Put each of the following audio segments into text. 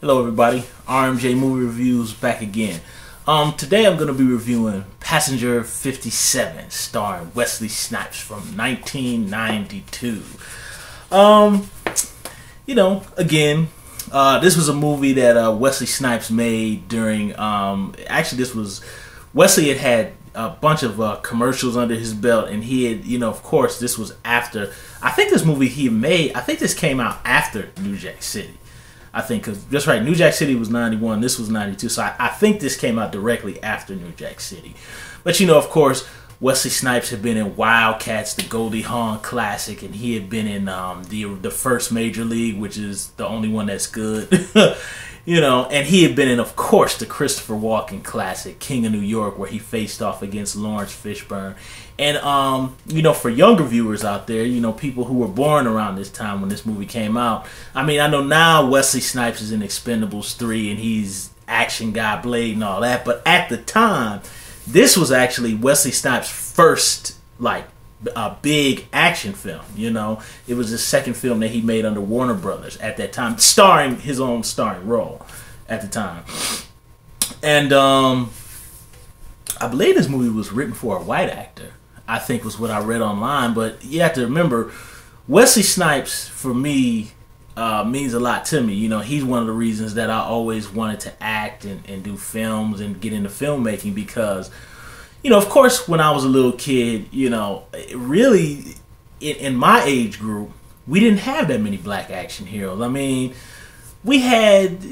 Hello everybody, RMJ Movie Reviews back again. Today I'm going to be reviewing Passenger 57 starring Wesley Snipes from 1992. Again, this was a movie that Wesley Snipes made during, actually this was, Wesley had a bunch of commercials under his belt, and he had, of course, this was after, I think this movie he made, I think this came out after New Jack City. I think, because that's right, New Jack City was 91, this was 92, so I think this came out directly after New Jack City. But of course, Wesley Snipes had been in Wildcats, the Goldie Hawn classic, and he had been in the first Major League, which is the only one that's good. And he had been in, of course, the Christopher Walken classic, King of New York, where he faced off against Lawrence Fishburne. And, for younger viewers out there, people who were born around this time when this movie came out, I know now Wesley Snipes is in Expendables 3 and he's action guy, Blade and all that, but at the time, this was actually Wesley Snipes' first, a big action film, It was the second film that he made under Warner Brothers at that time, starring his own starring role at the time. And I believe this movie was written for a white actor, I think was what I read online. But you have to remember, Wesley Snipes, for me, means a lot to me. He's one of the reasons that I always wanted to act and do films and get into filmmaking because, of course, when I was a little kid, really, in my age group, we didn't have that many black action heroes. We had,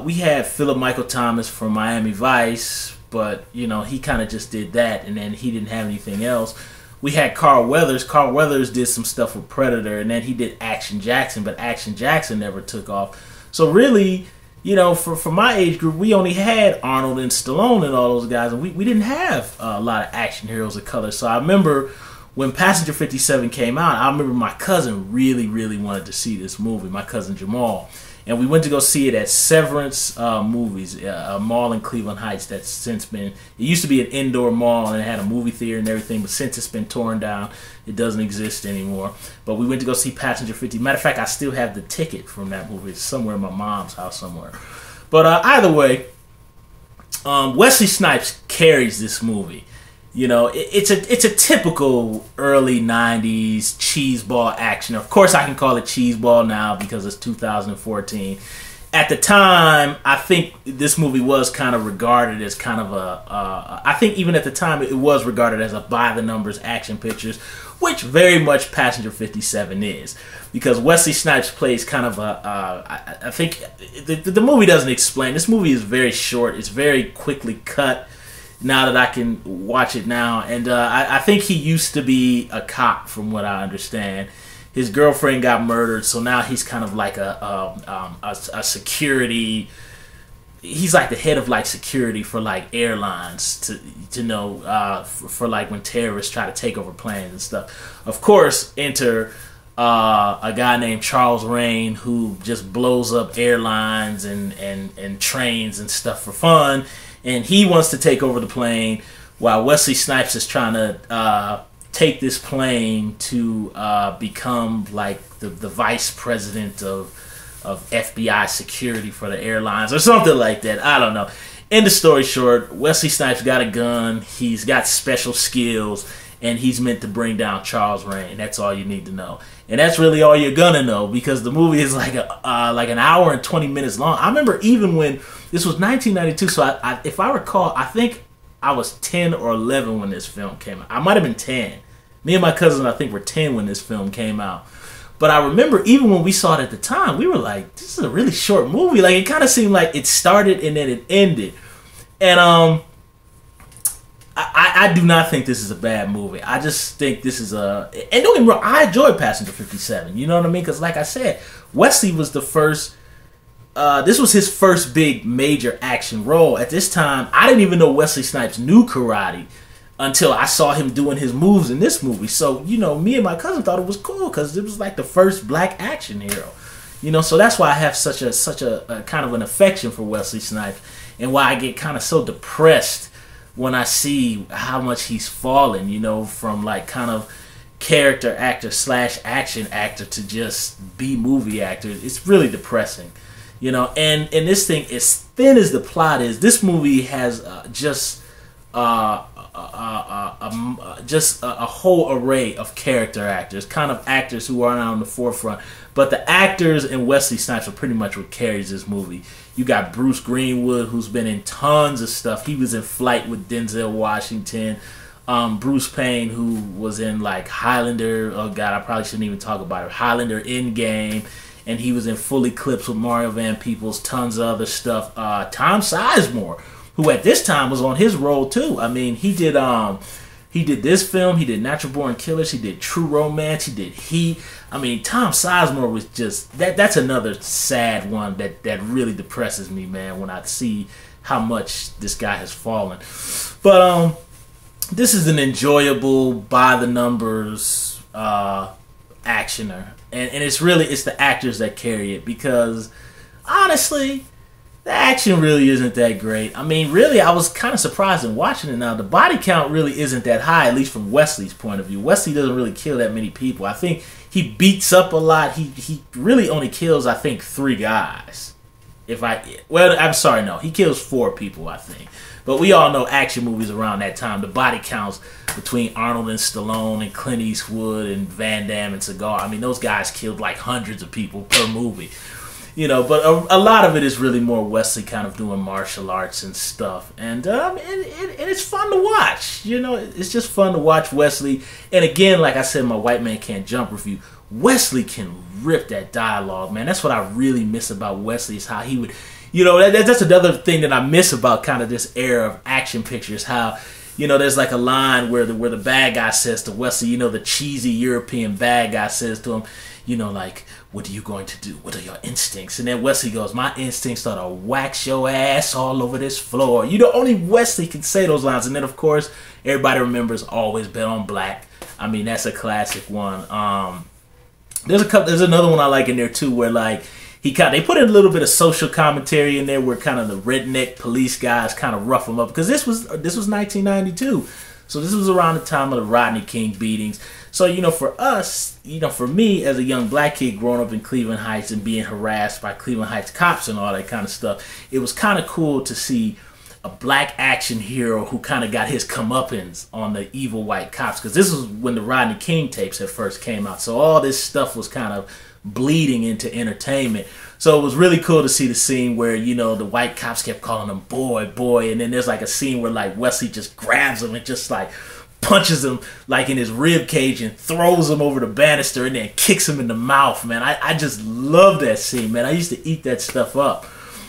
we had Philip Michael Thomas from Miami Vice, but, he kind of just did that, and then he didn't have anything else. We had Carl Weathers. Carl Weathers did some stuff with Predator, and then he did Action Jackson, but Action Jackson never took off. So really, for my age group, we only had Arnold and Stallone and all those guys, and we didn't have a lot of action heroes of color. So I remember when Passenger 57 came out, I remember my cousin really, really wanted to see this movie, my cousin Jamal. And we went to go see it at Severance Movies, a mall in Cleveland Heights that's since been, it used to be an indoor mall and it had a movie theater and everything, but since it's been torn down, it doesn't exist anymore. But we went to go see Passenger 50. Matter of fact, I still have the ticket from that movie. It's somewhere in my mom's house somewhere. But either way, Wesley Snipes carries this movie. It's a typical early 90s cheeseball action. Of course, I can call it cheeseball now because it's 2014. At the time, I think this movie was kind of regarded as kind of I think even at the time it was regarded as a by-the-numbers action pictures, which very much Passenger 57 is. Because Wesley Snipes plays kind of I think the movie doesn't explain. This movie is very short. It's very quickly cut. Now that I can watch it now, and I think he used to be a cop, from what I understand. His girlfriend got murdered, so now he's kind of like a security. He's like the head of security for airlines to know for when terrorists try to take over planes and stuff. Of course, enter a guy named Charles Rain who just blows up airlines and trains and stuff for fun. And he wants to take over the plane while Wesley Snipes is trying to take this plane to become the vice president of FBI security for the airlines or something like that. I don't know. End of story short, Wesley Snipes got a gun. He's got special skills. And he's meant to bring down Charles Rain. That's all you need to know. And that's really all you're gonna know because the movie is like an hour and 20 minutes long. I remember even when this was 1992, so if I recall, I think I was 10 or 11 when this film came out. I might have been 10. Me and my cousin, I think, were 10 when this film came out. But I remember even when we saw it at the time, we were like, this is a really short movie. It kind of seemed like it started and then it ended. And I do not think this is a bad movie. I just think this is and don't get me wrong, I enjoyed Passenger 57. You know what I mean? Because like I said, Wesley was the first, this was his first big major action role. At this time, I didn't even know Wesley Snipes knew karate until I saw him doing his moves in this movie. So, me and my cousin thought it was cool because it was like the first black action hero. So that's why I have such a kind of an affection for Wesley Snipes and why I get kind of so depressed when I see how much he's fallen, from kind of character actor slash action actor to just be movie actor. It's really depressing, you know. And this thing, as thin as the plot is, this movie has just a whole array of character actors, kind of actors who aren't on the forefront. But the actors and Wesley Snipes are pretty much what carries this movie. You got Bruce Greenwood, who's been in tons of stuff. He was in Flight with Denzel Washington. Bruce Payne, who was in like Highlander. Oh God, I probably shouldn't even talk about it. Highlander Endgame. And he was in Full Eclipse with Mario Van Peebles. Tons of other stuff. Tom Sizemore, who at this time was on his role too. I mean, he did this film, he did Natural Born Killers, he did True Romance, he did Heat. I mean, Tom Sizemore was just that's another sad one that really depresses me, man, when I see how much this guy has fallen. But this is an enjoyable, by the numbers actioner. And it's the actors that carry it, because honestly, the action really isn't that great. I mean, really, I was kind of surprised in watching it now. The body count really isn't that high, at least from Wesley's point of view. Wesley doesn't really kill that many people. I think he beats up a lot. He really only kills, I think, 3 guys. I'm sorry, no. He kills 4 people, I think. But we all know action movies around that time. The body counts between Arnold and Stallone and Clint Eastwood and Van Damme and Seagal. I mean, those guys killed like hundreds of people per movie. You know, but a lot of it is really more Wesley kind of doing martial arts and stuff. And it's fun to watch. You know, it's just fun to watch Wesley. And again, like I said, my White Man Can't Jump review, Wesley can rip that dialogue, man. That's what I really miss about Wesley, is how he would, you know, that's another thing that I miss about kind of this era of action pictures, how, you know, there's like a line where the bad guy says to Wesley, you know, the cheesy European bad guy says to him, you know, like, what are you going to do? What are your instincts? And then Wesley goes, my instincts are to wax your ass all over this floor. You know, only Wesley can say those lines. And then, of course, everybody remembers Always Bet on Black. I mean, that's a classic one. There's another one I like in there, too, where, like, they put in a little bit of social commentary in there where kind of the redneck police guys kind of rough him up. Because this was 1992. So this was around the time of the Rodney King beatings. So, you know, for us, you know, for me as a young black kid growing up in Cleveland Heights and being harassed by Cleveland Heights cops and all that kind of stuff, it was kind of cool to see a black action hero who kind of got his comeuppance on the evil white cops. Because this was when the Rodney King tapes had first came out. So all this stuff was kind of bleeding into entertainment. So it was really cool to see the scene where, you know, the white cops kept calling him boy, boy. And then there's like a scene where like Wesley just grabs him and just like punches him like in his rib cage and throws him over the banister and then kicks him in the mouth, man. I just love that scene, man. I used to eat that stuff up.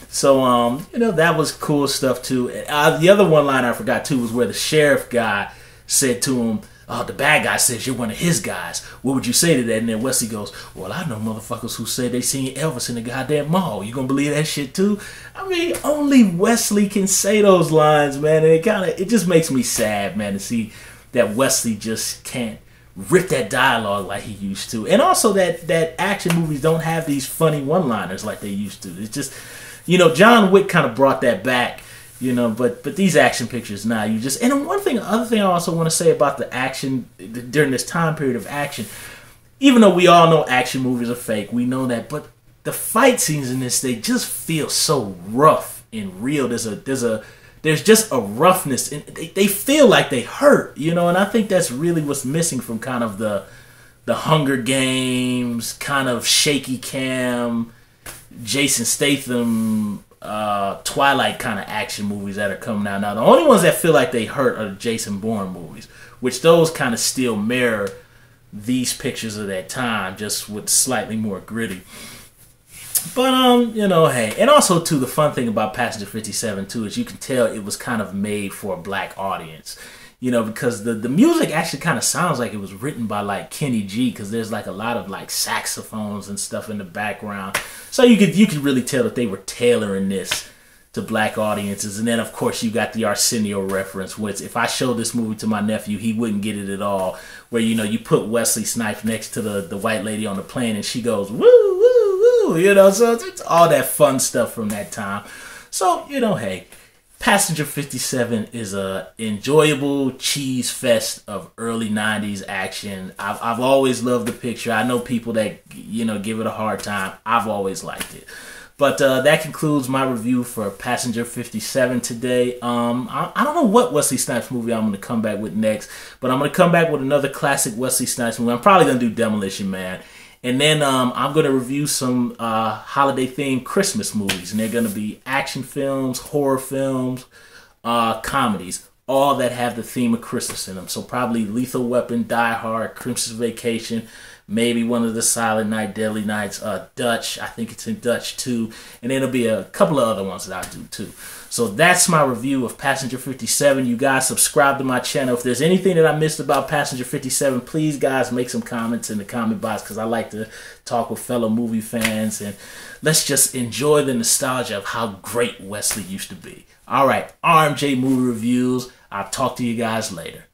So, you know, that was cool stuff too. The other one line I forgot too was where the sheriff guy said to him, oh, the bad guy says you're one of his guys. What would you say to that? And then Wesley goes, well, I know motherfuckers who said they seen Elvis in the goddamn mall. You gonna believe that shit too? I mean, only Wesley can say those lines, man. And it just makes me sad, man, to see that Wesley just can't rip that dialogue like he used to. And also that action movies don't have these funny one-liners like they used to. It's just, you know, John Wick kind of brought that back. You know, but these action pictures now, you just... And other thing I also want to say about the action during this time period of action, even though we all know action movies are fake, we know that, but the fight scenes in this, they just feel so rough and real. There's just a roughness, and they feel like they hurt, you know, and I think that's really what's missing from kind of the Hunger Games, kind of shaky cam, Jason Statham, Twilight kind of action movies that are coming out now. The only ones that feel like they hurt are the Jason Bourne movies, which those kind of still mirror these pictures of that time, just with slightly more gritty. But you know, hey, and also too, the fun thing about Passenger 57 too is you can tell it was kind of made for a black audience. You know, because the music actually kind of sounds like it was written by like Kenny G, because there's like a lot of like saxophones and stuff in the background. So you could really tell that they were tailoring this to black audiences. And then of course you got the Arsenio reference, which if I showed this movie to my nephew, he wouldn't get it at all. Where, you know, you put Wesley Snipes next to the white lady on the plane and she goes, woo, woo, woo, you know, so it's all that fun stuff from that time. So, you know, hey, Passenger 57 is a enjoyable cheese fest of early 90s action. I've always loved the picture. I know people that, give it a hard time. I've always liked it. But that concludes my review for Passenger 57 today. I don't know what Wesley Snipes movie I'm going to come back with next, but I'm going to come back with another classic Wesley Snipes movie. I'm probably going to do Demolition Man. And then I'm going to review some holiday-themed Christmas movies. And they're going to be action films, horror films, comedies, all that have the theme of Christmas in them. So probably Lethal Weapon, Die Hard, Christmas Vacation, maybe one of the Silent Night, Deadly Nights, Dutch. I think it's in Dutch too. And then there'll be a couple of other ones that I'll do too. So that's my review of Passenger 57. You guys subscribe to my channel. If there's anything that I missed about Passenger 57, please guys make some comments in the comment box, because I like to talk with fellow movie fans. And let's just enjoy the nostalgia of how great Wesley used to be. All right, RMJ Movie Reviews. I'll talk to you guys later.